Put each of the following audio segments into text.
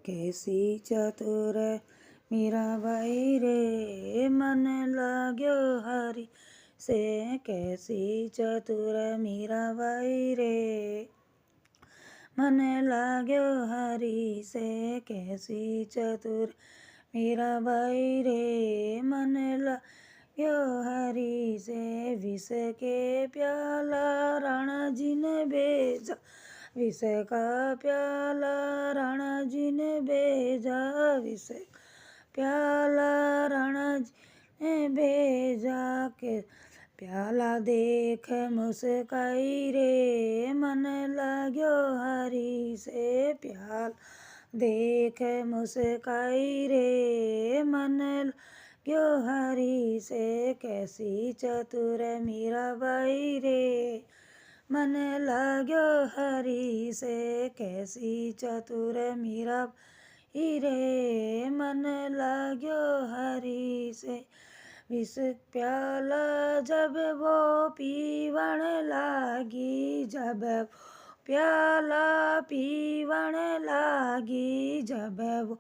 कैसी चतुर मीराबाई रे, मन लाग्यो हरि से। कैसी चतुर मीराबाई रे, मन लाग्यो हरि से। कैसी चतुर मीराबाई रे, मन लाग्यो हरि से। विष के प्याला राणा जी ने भेजा, विष का प्याला राणा जी ने भेजा, विष प्याला राणा जी ने भेजा के। प्याला देख मुस्काई रे, मन लाग्यो हरि से। प्याला देख मुस्काई रे, मन लाग्यो हरि से। कैसी चतुर मीराबाई रे, मन लाग्यो हरि से। कैसी चतुर मीराबाई रे, मन लाग्यो हरि से। विष प्याला जब वो पीवण लागी, जब वो प्याला पीवण लागी, जब वो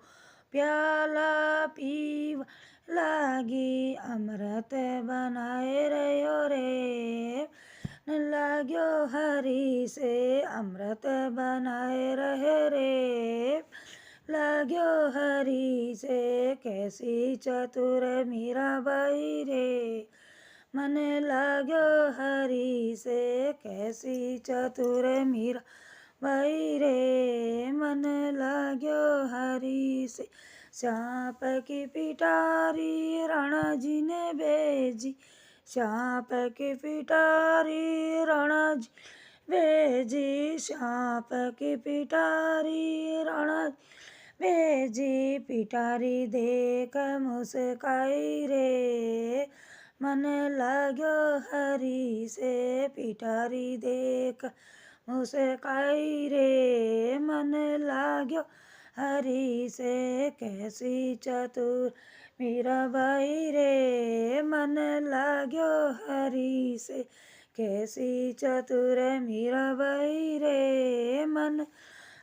प्याला पीवण लागी। अमृत बनाए रहो रे, मन लाग्यो हरि से। अमृत बनाए रहे रे, लाग्यो हरि से। कैसी चतुर मीराबाई रे, मन लाग्यो हरि से। कैसी चतुर मीराबाई रे, मन लाग्यो हरि से। सांप की पिटारी राणा जी ने भेजी, सांप की पिटारी राणा जी भेजी। सांप की पिटारी राणा जी भेजी। पिटारी देख मुस्काई रे, मन लाग्यो हरि से। पिटारी देख मुस्काई रे, मन लाग्यो हरि से। कैसी चतुर मीराबाई रे, मन लाग्यो हरि से। कैसी चतुर मीराबाई रे, मन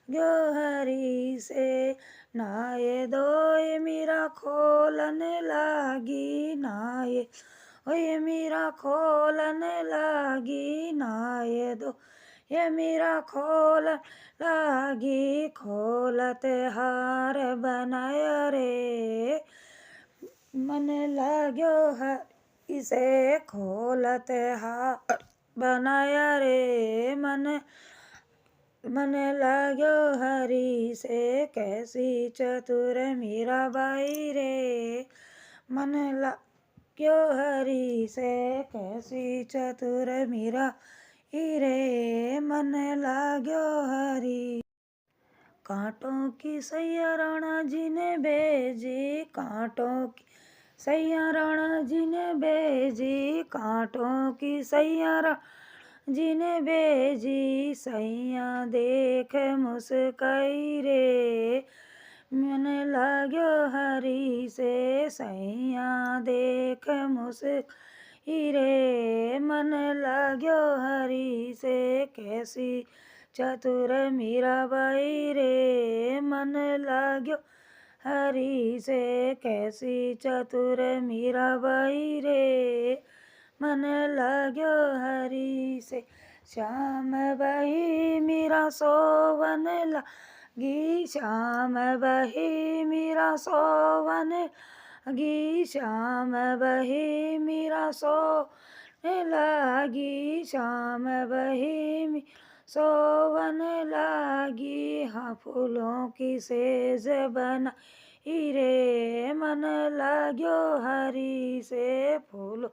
लाग्यो हरि से। नाये दोय मीरा खोलन लागी, नाये दोय मीरा खोलन लागी, नाये दो ये मीरा खोलन लागी। खोलत हार बनाया रे, मन लाग्यो हरि से। खोलत हार बनाया रे, मन लाग्यो हरि से। कैसी चतुर मीराबाई रे, मन लाग्यो हरि से। कैसी चतुर मीराबाई रे, मन लाग्यो हरि। कांटों की सैया राणा जी ने भेजी, कांटों की सैया राणा जी ने भेजी। कांटों की सैया राणा जी ने भेजी। सैया देख मुस्काई रे, मन लाग्यो हरि से। सैया देख मुस्काई रे, मन लाग्यो हरि से। कैसी चतुर मीराबाई रे, मन लाग्यो हरि से। कैसी चतुर मीराबाई रे, मन लाग्यो हरि से। श्याम बही मीरा सोवन लागी, श्याम बही मीरा सोवन लागी। श्याम बही मीरा सोवन लागी, श्याम बही मीरा सोवन लागी। हाँ फूलों की सेज बनाई रे, मन लाग्यो हरि से। फूलों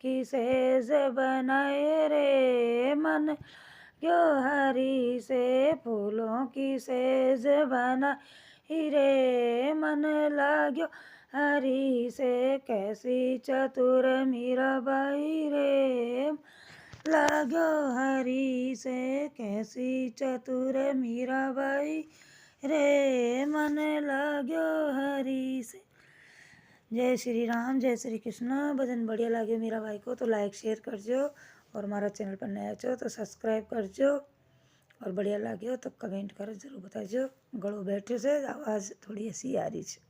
की सेज बनाए रे, मन लाग्यो हरि से। फूलों की सेज बनाई रे, मन लाग्यो हरि से। कैसी चतुर मीराबाई रे, लाग्यो हरि से। कैसी चतुर मीराबाई रे, मन लाग्यो हरि से। जय श्री राम, जय श्री कृष्ण। भजन बढ़िया लाग्यो मीराबाई को तो लाइक शेयर करजो, और हमारा चैनल पर नया छो तो सब्सक्राइब करजो। और बढ़िया लाग्यो तो कमेंट करो, जरूर बताइए। गड़ो बैठो से, आवाज़ थोड़ी ऐसी आ रही है।